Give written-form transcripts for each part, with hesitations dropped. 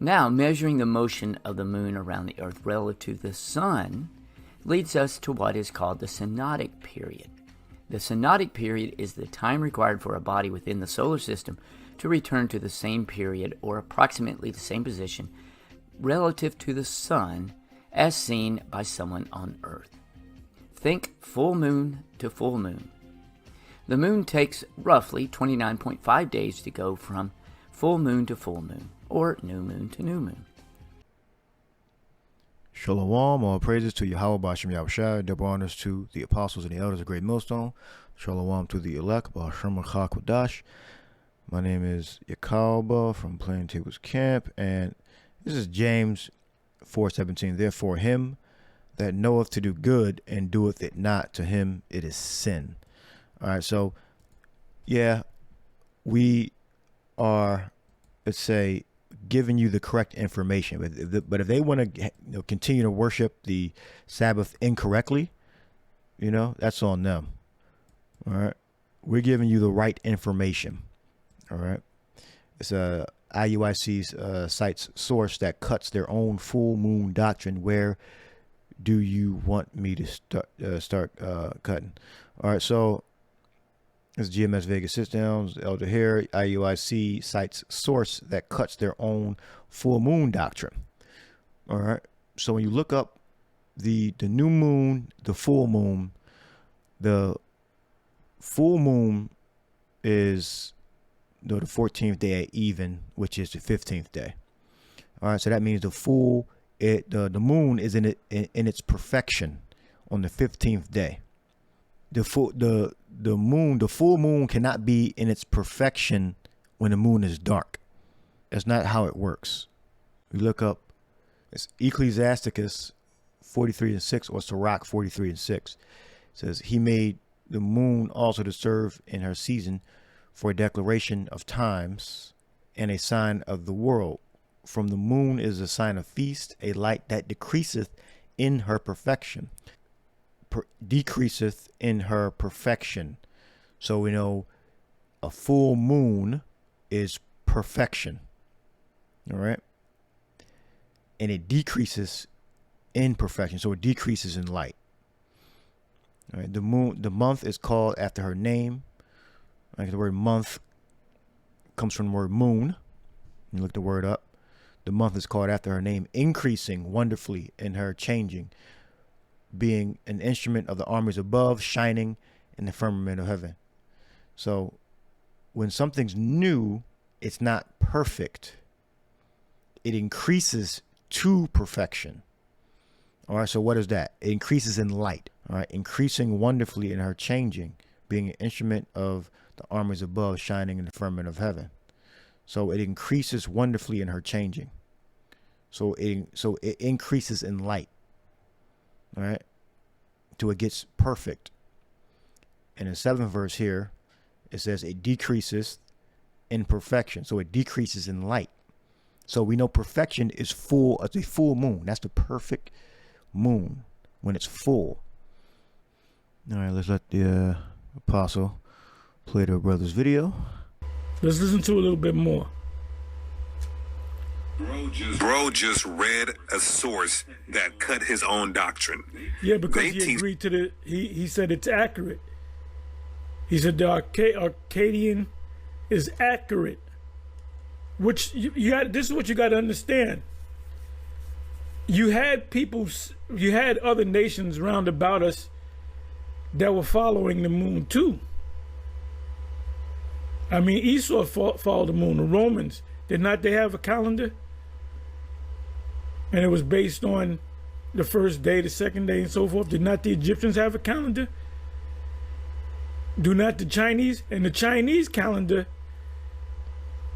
Now, measuring the motion of the moon around the earth relative to the sun leads us to what is called the synodic period. The synodic period is the time required for a body within the solar system to return to the same period or approximately the same position relative to the sun as seen by someone on earth. Think full moon to full moon. The moon takes roughly 29.5 days to go from full moon to full moon, or new moon to new moon. Shalom, all praises to Yahweh B'Shem Yahushua, double honors to the apostles and the elders of Great Millstone. Shalom to the elect, B'Shem Kodash. My name is Yakalba from Plaintables Camp, and this is James 4:17. Therefore, him that knoweth to do good and doeth it not, to him it is sin. All right, so yeah, we are, let's say, giving you the correct information, but if they want to continue to worship the Sabbath incorrectly, that's on them. All right, we're giving you the right information. All right, it's a IUIC cites source that cuts their own full moon doctrine. Where do you want me to start cutting? All right, so it's GMS Vegas sit downs. Elder here, IUIC cites source that cuts their own full moon doctrine. All right, so when you look up the new moon, the full moon is the 14th day at even, which is the 15th day. All right, so that means the moon is in its perfection on the 15th day. The full moon cannot be in its perfection when the moon is dark. That's not how it works. We look up, it's Ecclesiasticus 43:6 or Sirach 43:6. It says, he made the moon also to serve in her season for a declaration of times and a sign of the world. From the moon is a sign of feast, a light that decreaseth in her perfection. Decreaseth in her perfection. So we know a full moon is perfection. All right. And it decreases in perfection. So it decreases in light. All right. The month is called after her name. Like the word month comes from the word moon. You look the word up. The month is called after her name, increasing wonderfully in her changing, being an instrument of the armies above, shining in the firmament of heaven. So when something's new, it's not perfect. It increases to perfection. All right, so what is that? It increases in light. All right, increasing wonderfully in her changing, being an instrument of the armies above, shining in the firmament of heaven. So it increases wonderfully in her changing. So it increases in light. All right, till it gets perfect. And in the 7th verse here, it says it decreases in perfection. So it decreases in light. So we know perfection is full. It's a full moon. That's the perfect moon when it's full. All right, let's let the apostle play the brother's video. Let's listen to a little bit more. Bro just read a source that cut his own doctrine. Yeah, because he agreed to he said it's accurate. He said the Arcadian is accurate. Which this is what you got to understand. You had other nations round about us that were following the moon too. I mean, Esau followed the moon. The Romans, did not they have a calendar? And it was based on the first day, the second day, and so forth. Did not the Egyptians have a calendar? Do not the Chinese? And the Chinese calendar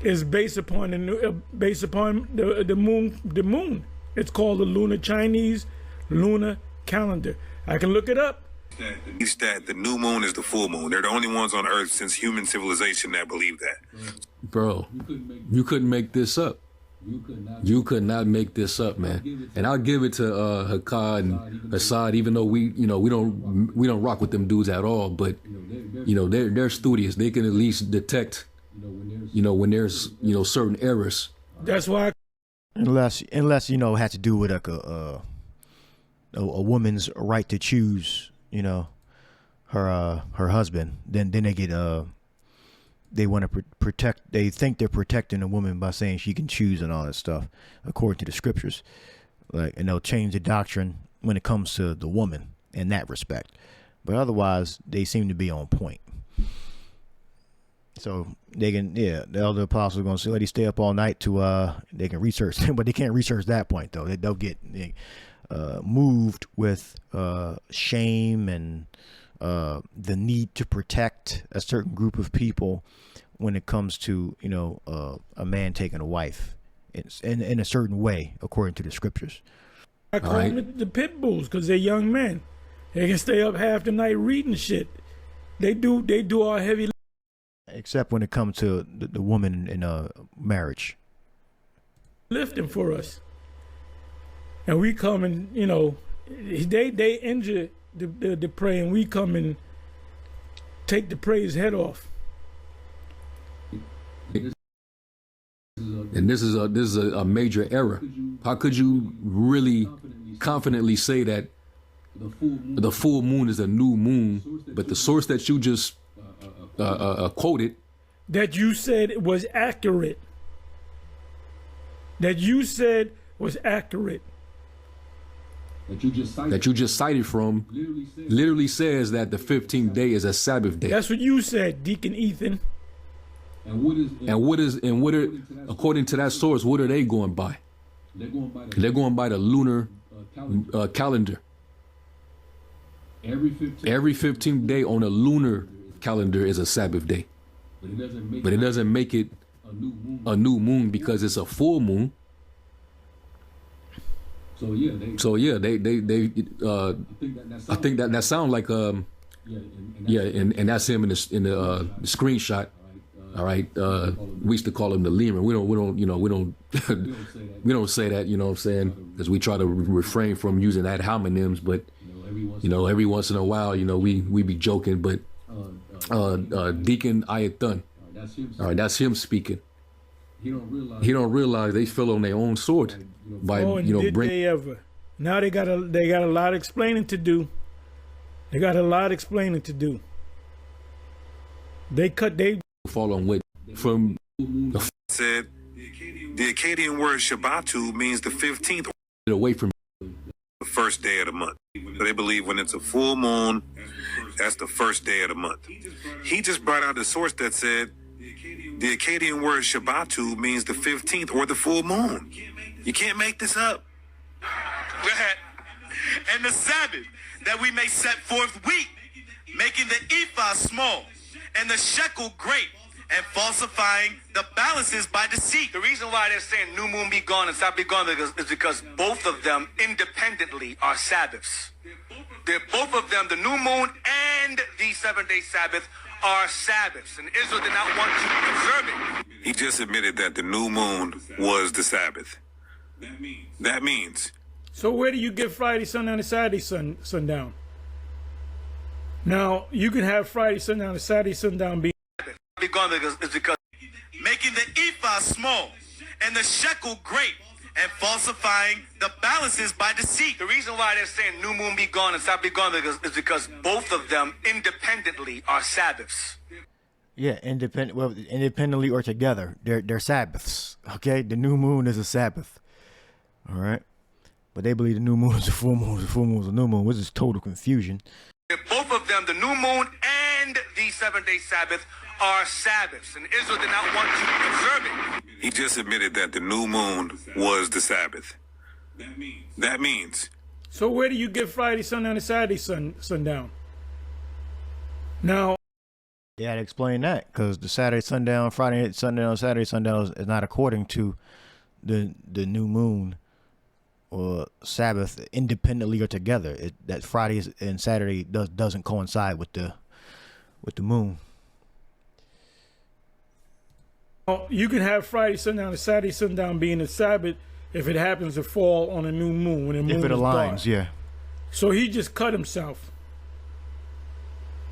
is based upon the moon. The moon. It's called the Chinese lunar calendar. I can look it up. That the new moon is the full moon. They're the only ones on Earth since human civilization that believe that. Bro, you couldn't make this up. You could not make this up, man. And I'll give it to Hakad and Assad, even though we don't rock with them dudes at all. But they're studious. They can at least detect when there's certain errors. That's why unless you know, it has to do with like a woman's right to choose, you know, her husband. Then they get they want to protect. They think they're protecting a woman by saying she can choose and all that stuff, according to the scriptures. Like, and they'll change the doctrine when it comes to the woman in that respect. But otherwise, they seem to be on point. So they can, the elder apostles are going to say, let you stay up all night to, they can research, but they can't research that point though. They'll get moved with shame and the need to protect a certain group of people when it comes to, you know, a man taking a wife in a certain way, according to the scriptures. I call them the pit bulls because they're young men. They can stay up half the night reading shit. They do all heavy. Except when it comes to the woman in a marriage. Lifting for us. And we come and, you know, they injure the prey, and we come and take the prey's head off. And this is a major error. How could you really confidently say that the full moon is a new moon, but the source that you just quoted, that you said was accurate. That you said was accurate. That you just cited from, literally says that the 15th day is a Sabbath day. That's what you said, Deacon Ethan. And what are, according to that source, what are they going by? They're going by the lunar calendar. Every 15th day on a lunar calendar is a Sabbath day. But it doesn't make it a new moon because it's a full moon. So yeah, they I think that sounds like and that's him in the screenshot. All right, we used to call him the lemur. We don't we don't say that, you know what I'm saying, because we try to refrain from using ad hominems. But you know, every once in a while, you know, we be joking. But Deacon Ayathan, all right, that's him speaking. He don't realize they fell on their own sword by did they ever? Now they got a lot of explaining to do. They fall on what from said the Akkadian word Shabbatu means the 15th away from the first day of the month. So they believe when it's a full moon, that's the first day of the month. He just brought out a source that said the Akkadian word Shabbatu means the 15th or the full moon. You can't make this up. Go ahead. And the Sabbath, that we may set forth wheat, making the ephah small, and the shekel great, and falsifying the balances by deceit. The reason why they're saying new moon be gone and Sabbath be gone is because both of them independently are Sabbaths. They're both of them, the new moon and the 7-day Sabbath, are Sabbaths, and Israel did not want to observe it. He just admitted that the new moon was the Sabbath. That means. So where do you get Friday sundown and Saturday sundown? Now you can have Friday sundown and Saturday sundown be gone because making the ephah small and the shekel great, and falsifying the balances by deceit. The reason why they're saying new moon be gone and Sabbath be gone is because both of them independently are Sabbaths. Yeah, independently or together, they're Sabbaths. Okay, the new moon is a Sabbath. All right, but they believe the new moon is a full moon. The full moon is a new moon, which is total confusion. Both of them, the new moon and the 7-day Sabbath, are Sabbaths, and Israel did not want to observe it. He just admitted that the new moon was the Sabbath. That means. So where do you get Friday sundown and Saturday sundown? Now. Yeah, I'd explain that, because the Saturday sundown, Friday sundown, Saturday sundown is not according to the new moon or Sabbath independently or together. That Friday and Saturday doesn't coincide with the moon. You can have Friday sundown and Saturday sundown being a Sabbath if it happens to fall on a new moon when the moon if it is aligns, dark. yeah. So he just cut himself.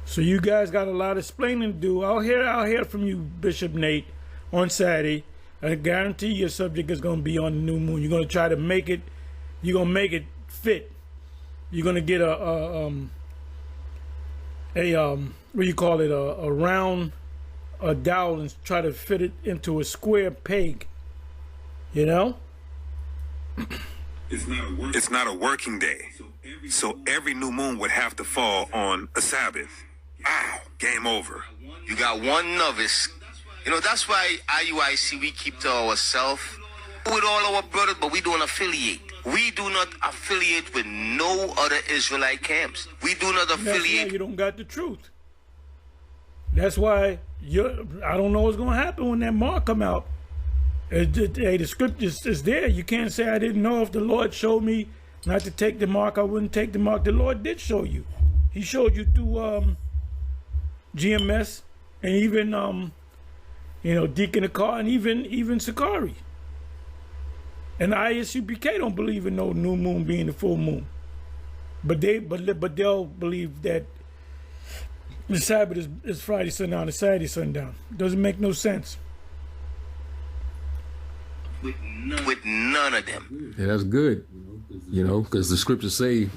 So you guys got a lot of explaining to do. I'll hear from you, Bishop Nate, on Saturday. I guarantee your subject is going to be on the new moon. You're going to try to make it. You're going to make it fit. You're going to get a what do you call it? A round dowel and try to fit it into a square peg. You know? It's not a working day. So every new moon would have to fall on a Sabbath. Wow, game over. You got one novice. You know, that's why IUIC, we keep to ourselves with all our brothers, but we don't affiliate. We do not affiliate with no other Israelite camps. We do not affiliate. That's why you don't got the truth. That's why I don't know what's going to happen when that mark come out. Hey, the scripture is there. You can't say I didn't know. If the Lord showed me not to take the mark, I wouldn't take the mark. The Lord did show you. He showed you through GMS and even Deacon Akar and even Sakari. And ISUPK don't believe in no new moon being the full moon, but they'll believe that the Sabbath is Friday sundown to Saturday sundown. Doesn't make no sense. With none of them. Yeah, that's good. Because the scriptures say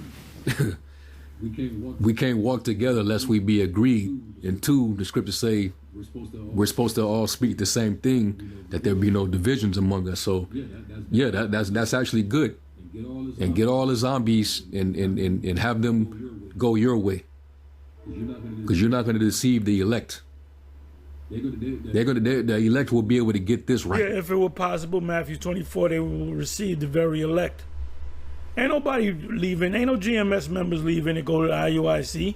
we can't walk together unless we be agreed. And two, the scriptures say we're supposed to all speak the same thing, that there be no divisions among us. So, yeah, that's actually good. And get all the zombies and have them go your way, because you're not going to deceive the elect. The elect will be able to get this right. Yeah, if it were possible, Matthew 24, they will receive the very elect. Ain't nobody leaving. Ain't no GMS members leaving to go to IUIC.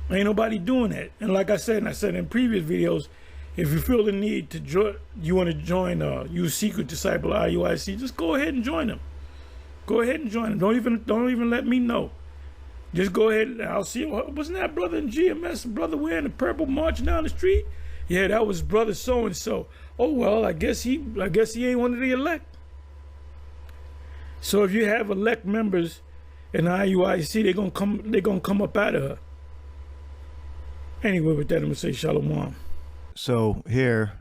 Ain't nobody doing that. And like I said in previous videos, if you feel the need to join, you want to join you secret disciple IUIC, just go ahead and join them. Go ahead and join them. Don't even let me know. Just go ahead. I'll see. Wasn't that brother in GMS, brother wearing the purple marching down the street? Yeah, that was brother so and so. Oh well, I guess he ain't one of the elect. So if you have elect members in IUIC, they're gonna come up out of her. Anyway, with that, I'm gonna say shalom. So here,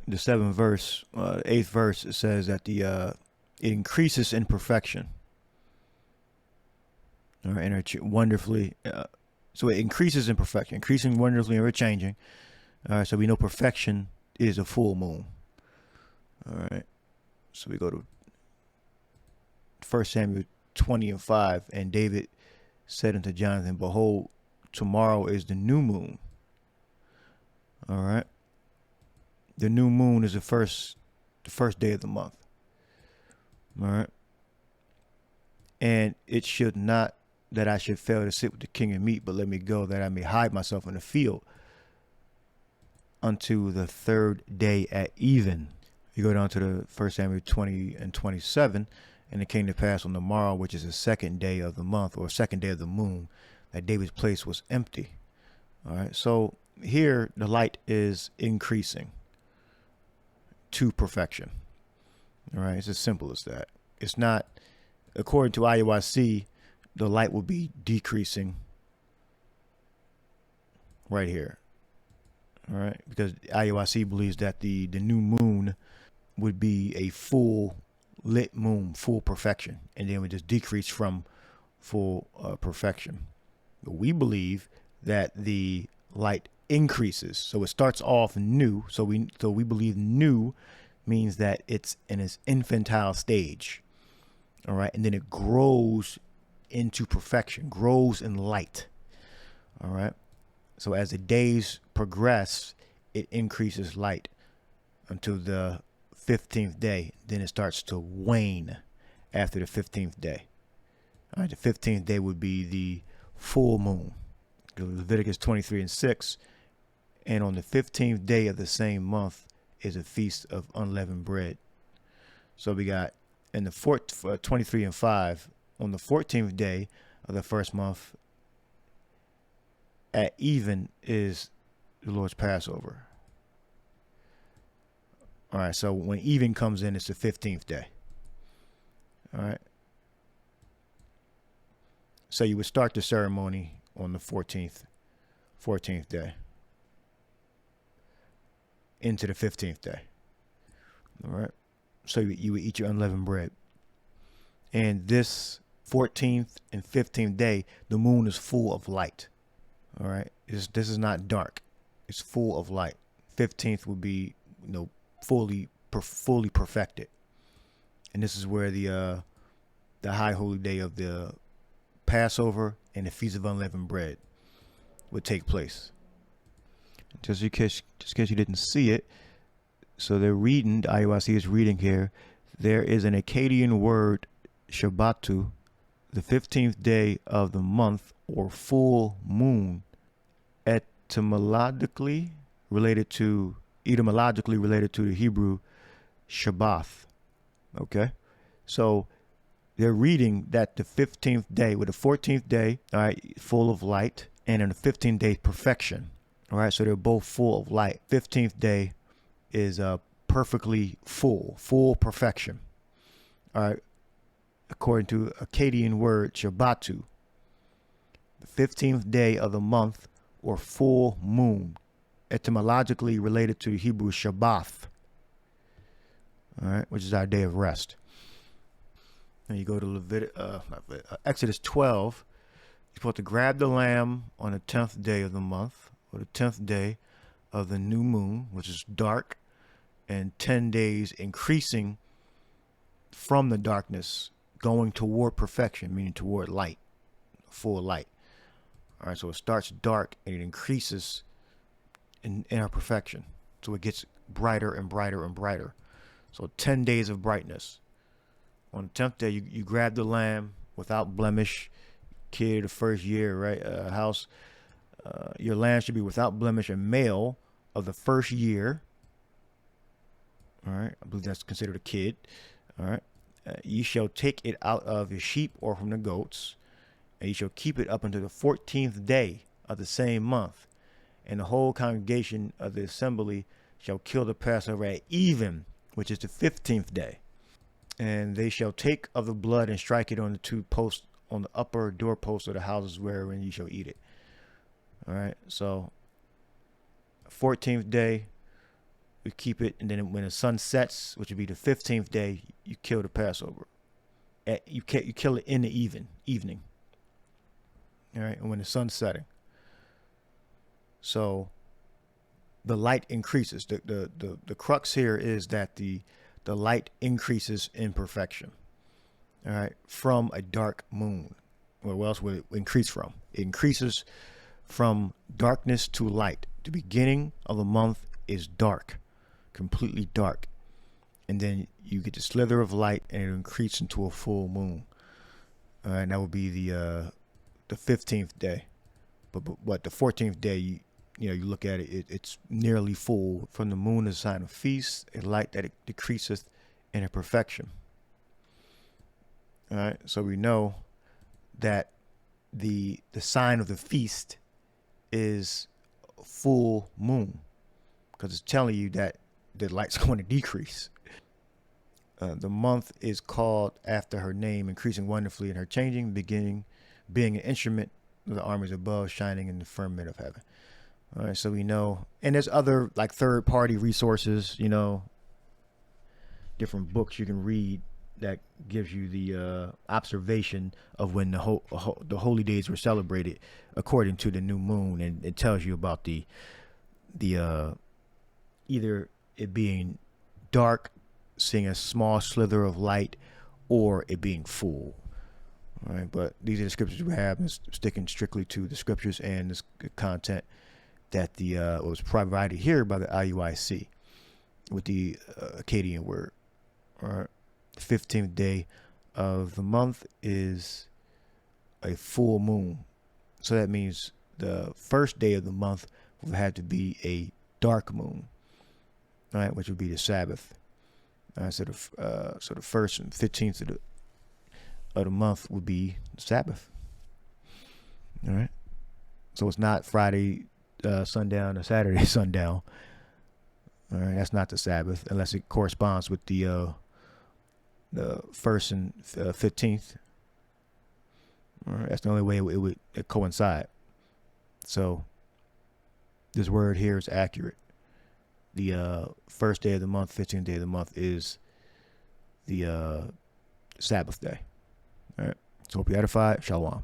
the 8th verse, it says that it increases in perfection. All right, and wonderfully, so it increases in perfection, increasing wonderfully and changing. All right, so we know perfection is a full moon. All right, so we go to 1 Samuel 20:5, and David said unto Jonathan, "Behold, tomorrow is the new moon." All right, the new moon is the first day of the month. All right, and it should not that I should fail to sit with the king and meat, but let me go that I may hide myself in the field unto the 3rd day at even. You go down to the 1 Samuel 20:27, and it came to pass on the morrow, which is the 2nd day of the month, or 2nd day of the moon, that David's place was empty. All right, so here the light is increasing to perfection. All right, it's as simple as that. It's not, according to IUIC, the light will be decreasing right here. All right, because IUIC believes that the new moon would be a full lit moon, full perfection, and then would just decrease from full perfection. But we believe that the light increases, so it starts off new. So we believe new means that it's in its infantile stage. All right, and then it grows into perfection, grows in light. All right, so as the days progress, it increases light until the 15th day. Then it starts to wane after the 15th day. All right, the 15th day would be the full moon. Leviticus 23:6, and on the 15th day of the same month is a feast of unleavened bread. So we got in the 23:5, on the 14th day of the first month at even is the Lord's Passover. All right, so when even comes in, it's the 15th day. All right. So you would start the ceremony on the 14th day. into the 15th day. All right. So you would eat your unleavened bread. And this 14th and 15th day, the moon is full of light. All right. This is not dark. It's full of light. 15th would be, fully perfected. And this is where the high holy day of the Passover and the Feast of Unleavened Bread would take place. Just in case you didn't see it, so they're reading, the IUIC is reading here, there is an Akkadian word, Shabbatu, the 15th day of the month or full moon, etymologically related to the Hebrew Shabbath. Okay? So they're reading that the 15th day, with the 14th day, all right, full of light, and in the 15th day, perfection. All right, so they're both full of light. 15th day is perfectly full perfection. All right, according to Akkadian word Shabbatu, the 15th day of the month or full moon, etymologically related to the Hebrew Shabbath. All right, which is our day of rest. And you go to Exodus 12. You're supposed to grab the lamb on the 10th day of the month, or the 10th day of the new moon, which is dark, and 10 days increasing from the darkness, going toward perfection, meaning toward light, full light. All right, so it starts dark and it increases in our perfection. So it gets brighter and brighter and brighter. So 10 days of brightness. On the 10th day, you grab the lamb without blemish, kid of the first year, right? House. Your lamb should be without blemish and male of the first year. All right. I believe that's considered a kid. All right. Ye shall take it out of your sheep or from the goats, and ye shall keep it up until the 14th day of the same month. And the whole congregation of the assembly shall kill the Passover at even, which is the 15th day. And they shall take of the blood and strike it on the two posts on the upper doorposts of the houses wherein ye shall eat it. All right. So 14th day, we keep it, and then when the sun sets, which would be the 15th day, you kill the Passover. You kill it in the evening. All right, and when the sun's setting. So the light increases. The crux here is that the light increases in perfection. All right, from a dark moon. Well, what else would it increase from? It increases from darkness to light. The beginning of the month is dark. Completely dark, and then you get the slither of light, and it increases into a full moon. And that would be the 15th day. But the 14th day, you look at it, it's nearly full. From the moon is a sign of feast, a light that it decreaseth in a perfection. All right, so we know that the sign of the feast is full moon, because it's telling you that the light's going to decrease. The month is called after her name, increasing wonderfully in her changing, beginning, being an instrument of the armies above, shining in the firmament of heaven. All right, so we know, and there's other like third-party resources, different books you can read that gives you the observation of when the holy days were celebrated according to the new moon, and it tells you about the either it being dark, seeing a small slither of light, or it being full. All right, but these are the scriptures we have, and sticking strictly to the scriptures and this content that was provided here by the IUIC with the Akkadian word. All right, the 15th day of the month is a full moon, so that means the first day of the month will have to be a dark moon. All right, which would be the Sabbath. All right, so the first and 15th of the month would be the Sabbath. All right, so it's not Friday sundown or Saturday sundown. All right, that's not the Sabbath unless it corresponds with the first and 15th. All right, that's the only way it would coincide. So this word here is accurate. the first day of the month, 15th day of the month, is the Sabbath day. All right. So hope you edified. Shalom.